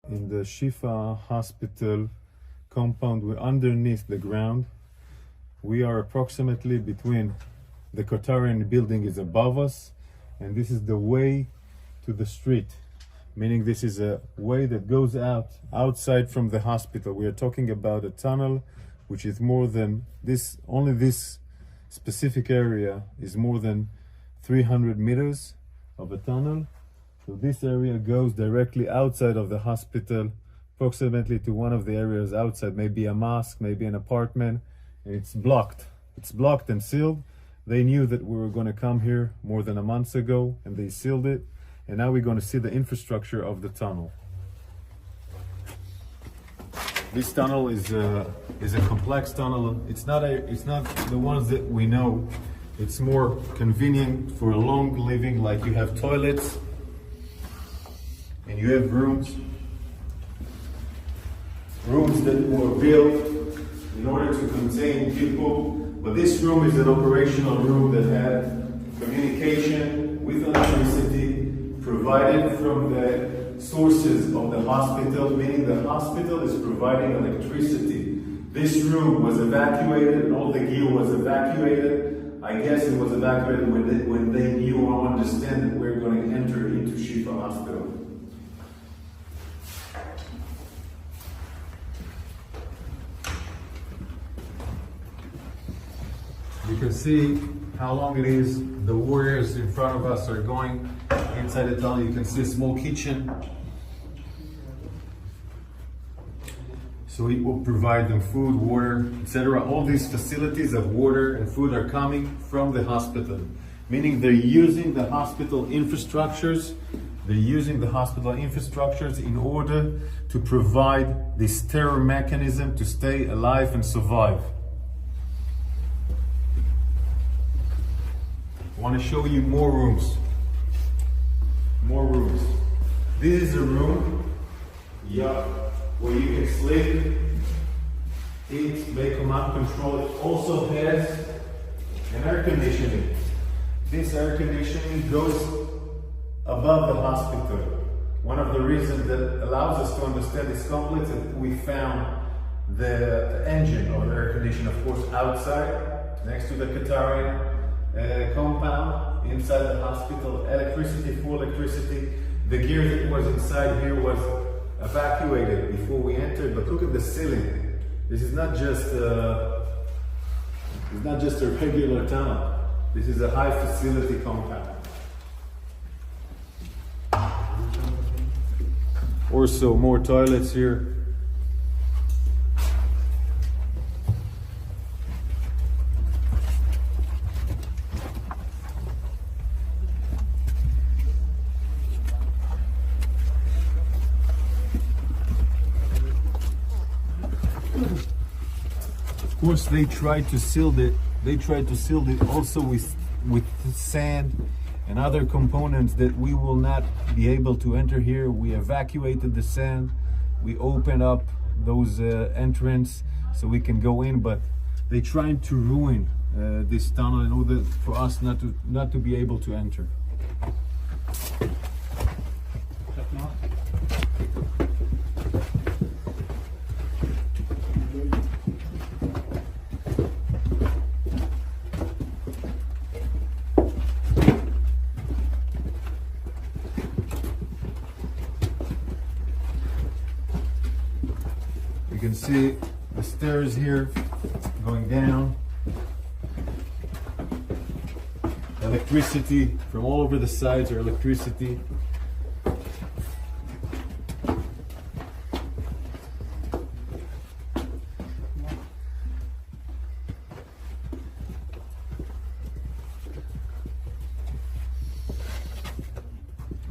In the Shifa hospital compound, we're underneath the ground. We are approximately between the Qatarian building is above us, and this is the way to the street, meaning this is a way that goes outside from the hospital. We are talking about a tunnel which is more than this, only this specific area is more than 300 meters of a tunnel. So this area goes directly outside of the hospital, approximately to one of the areas outside, maybe a mosque, maybe an apartment, and it's blocked. It's blocked and sealed. They knew that we were going to come here more than a month ago, and they sealed it. And now we're going to see the infrastructure of the tunnel. This tunnel is a complex tunnel. It's not the ones that we know. It's more convenient for a long living, like you have toilets and you have rooms that were built in order to contain people. But this room is an operational room that had communication with electricity provided from the sources of the hospital, meaning the hospital is providing electricity. This room was evacuated and all the gear was evacuated. I guess it was evacuated when they knew or understand that we're going to enter into Shifa Hospital. You can see how long it is. The warriors in front of us are going inside the tunnel. You can see a small kitchen. So it will provide them food, water, etc. All these facilities of water and food are coming from the hospital, meaning they're using the hospital infrastructures. They're using the hospital infrastructures in order to provide this terror mechanism to stay alive and survive. I want to show you more rooms. More rooms. This is a room, where you can sleep, eat, make command control. It also has an air conditioning. This air conditioning goes above the hospital. One of the reasons that allows us to understand this complex is that we found the engine of the air conditioner, of course, outside, next to the Qatarian compound, inside the hospital. Electricity, full electricity. The gear that was inside here was evacuated before we entered, but look at the ceiling. This is not just a regular tunnel. This is a high facility compound. Also more toilets here. Of course, they tried to seal it. They tried to seal it also with sand and other components that we will not be able to enter here. We evacuated the sand. We opened up those entrance so we can go in, but they tried to ruin this tunnel in order for us not to be able to enter. You can see the stairs here going down. Electricity from all over the sides are electricity.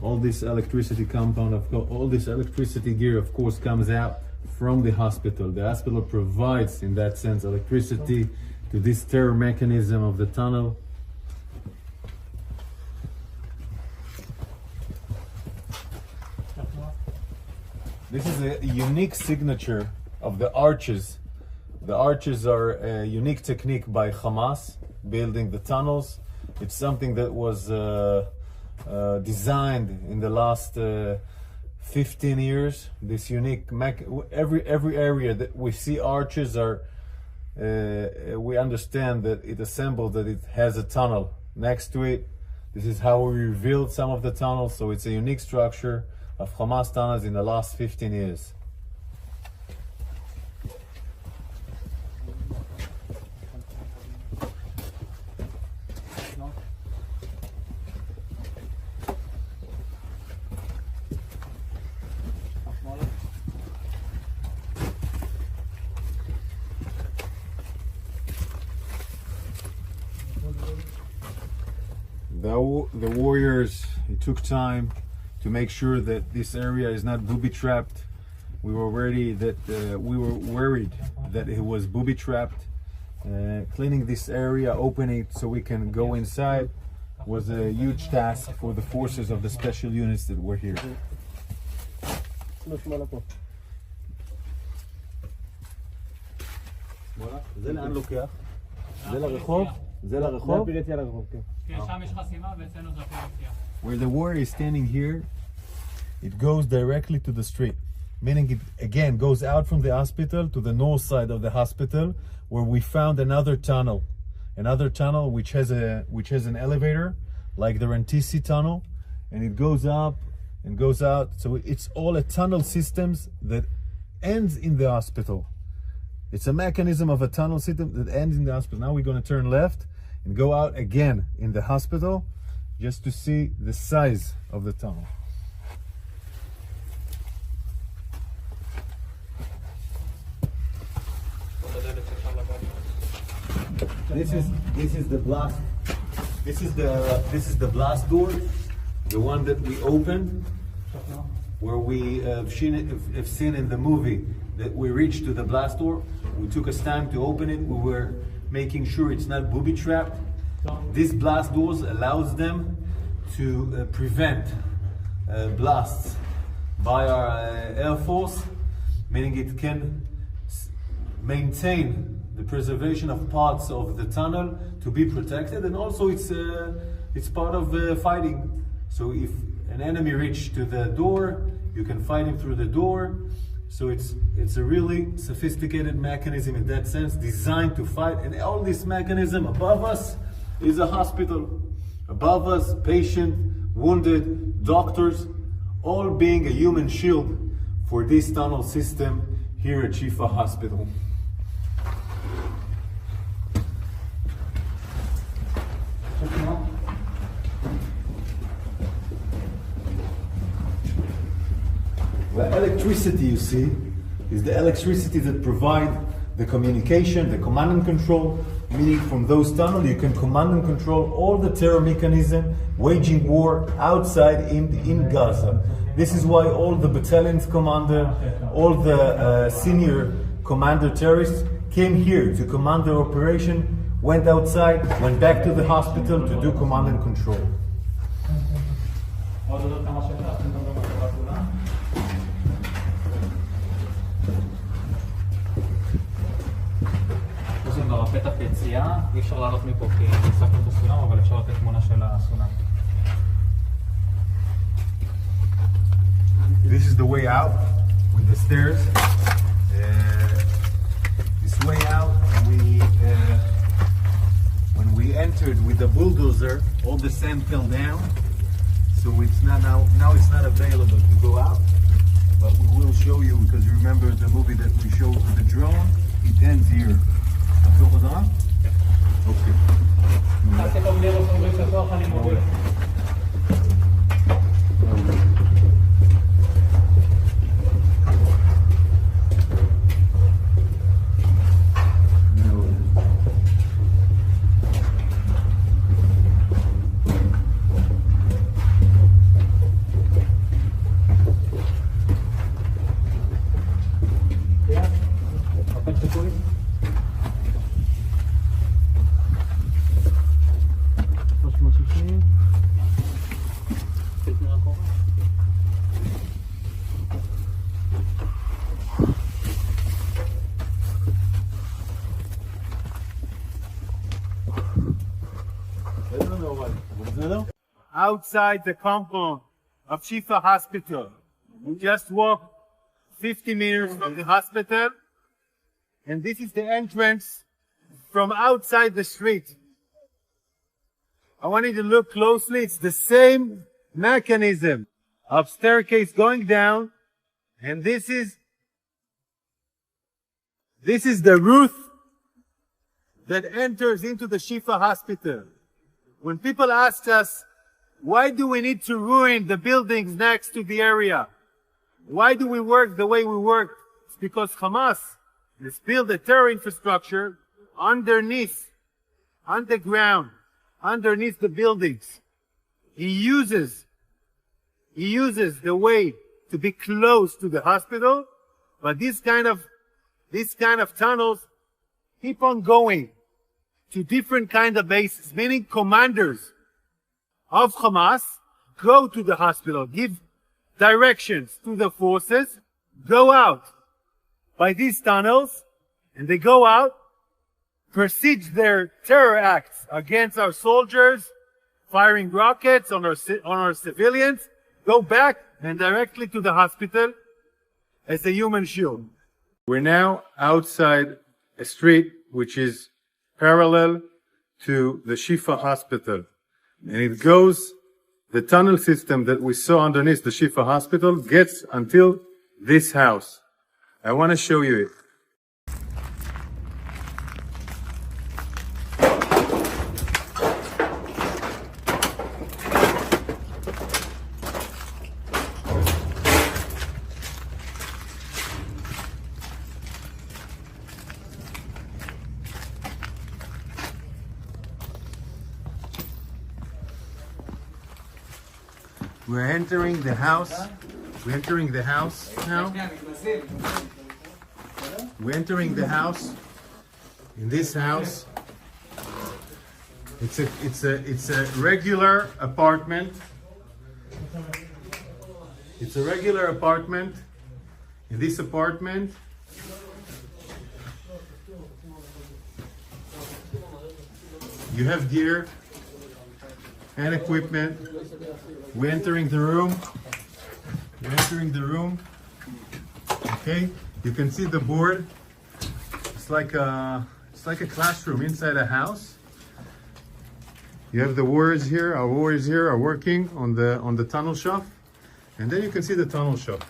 All this electricity compound, all this electricity gear, of course, comes out from the hospital. The hospital provides, in that sense, electricity to this terror mechanism of the tunnel. This is a unique signature of the arches. The arches are a unique technique by Hamas, building the tunnels. It's something that was designed in the last 15 years. This unique every area that we see arches are we understand that it assembled, that it has a tunnel next to it. This is how we revealed some of the tunnels, so it's a unique structure of Hamas tunnels in the last 15 years. The warriors, it took time to make sure that this area is not booby trapped. We were worried that it was booby trapped. Cleaning this area, opening it so we can go inside, was a huge task for the forces of the special units that were here. Where the warrior is standing here, it goes directly to the street, meaning it again goes out from the hospital to the north side of the hospital, where we found another tunnel which has an elevator like the Rantisi tunnel, and it goes up and goes out. So it's all a tunnel systems that ends in the hospital. It's a mechanism of a tunnel system that ends in the hospital. Now we're going to turn left and go out again in the hospital just to see the size of the tunnel. This is the blast. This is the blast door, the one that we opened, where we have seen in the movie that we reached to the blast door. We took us time to open it. We were making sure it's not booby trapped. These blast doors allows them to prevent blasts by our Air Force, meaning it can maintain the preservation of parts of the tunnel to be protected, and also it's part of fighting. So if an enemy reaches to the door, you can fight him through the door. So it's a really sophisticated mechanism in that sense, designed to fight. And all this mechanism above us is a hospital. Above us, patient, wounded, doctors, all being a human shield for this tunnel system here at Shifa Hospital. The electricity you see is the electricity that provide the communication, the command and control, meaning from those tunnels you can command and control all the terror mechanism waging war outside in Gaza. This is why all the battalion's commander, all the senior commander terrorists came here to command their operation, went outside, went back to the hospital to do command and control. פתח יציאה, אי אפשר לעלות מפה כי נספנו את הסולם, אבל אפשר לתת תמונה של הסולם. This is the way out with the stairs. This way out, when we entered with the bulldozer, all the sand fell down, so it's not now it's not available to go out. But we will show you, because you remember the movie that we showed with the drone. It ends here. תחזור חזרה? אוקיי. תעשה טוב נראות אומרים שכוח אני מוביל. Outside the compound of Shifa Hospital, We just walked 50 meters from the hospital, and this is the entrance from outside the street. I want you to look closely. It's the same mechanism of staircase going down, and this is the roof that enters into the Shifa hospital. When people ask us, why do we need to ruin the buildings next to the area? Why do we work the way we work? It's because Hamas has built a terror infrastructure underneath, underground, underneath the buildings. He uses the way to be close to the hospital, but these kind of tunnels keep on going to different kind of bases, meaning commanders of Hamas go to the hospital, give directions to the forces, go out by these tunnels, and they go out, proceed their terror acts against our soldiers, firing rockets on our civilians, go back and directly to the hospital as a human shield. We're now outside a street which is parallel to the Shifa hospital. And it goes, the tunnel system that we saw underneath the Shifa hospital gets until this house. I want to show you it. We're entering the house. We're entering the house now. We're entering the house. In this house, it's a regular apartment. It's a regular apartment. In this apartment, you have gear and equipment. We're entering the room. We're entering the room. Okay, you can see the board. It's like a classroom inside a house. You have the warriors here. Our warriors here are working on the tunnel shaft, and then you can see the tunnel shaft.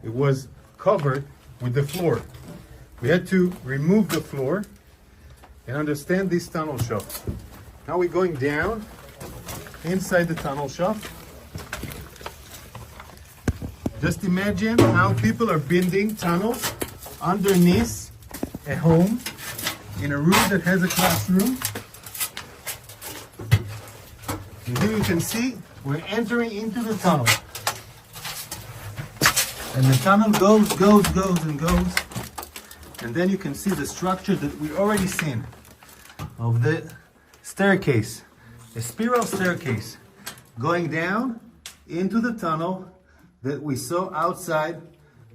It was covered with the floor. We had to remove the floor and understand this tunnel shaft. Now we're going down inside the tunnel shaft. Just imagine how people are building tunnels underneath a home in a room that has a classroom. And here you can see we're entering into the tunnel. And the tunnel goes and goes. And then you can see the structure that we already seen of the staircase. A spiral staircase going down into the tunnel that we saw outside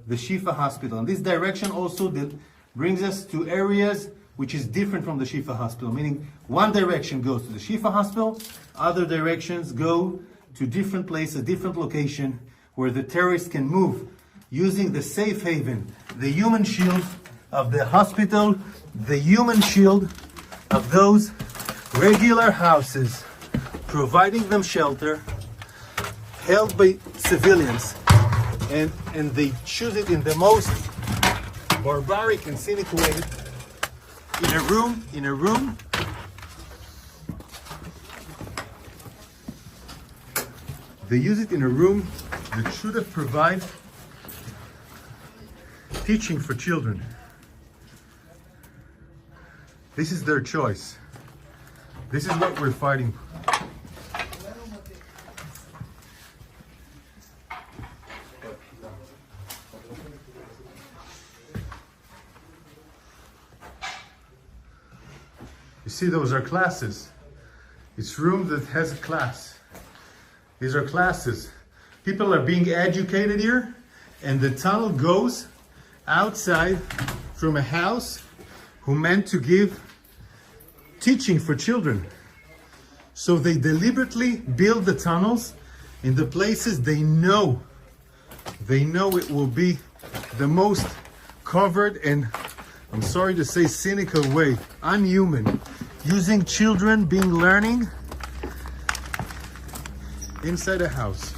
the Shifa hospital. And this direction also that brings us to areas which is different from the Shifa hospital, meaning one direction goes to the Shifa hospital, other directions go to different places, different location where the terrorists can move using the safe haven, the human shield of the hospital, the human shield of those regular houses, providing them shelter, held by civilians, and they choose it in the most barbaric and cynic way. In a room, they use it in a room that should have provided teaching for children. This is their choice. This is what we're fighting. You see, those are classes. It's room that has a class. These are classes. People are being educated here, and the tunnel goes outside from a house who meant to give teaching for children. So they deliberately build the tunnels in the places they know They know it will be the most covered and, I'm sorry to say, cynical way, unhuman, using children being learning inside a house.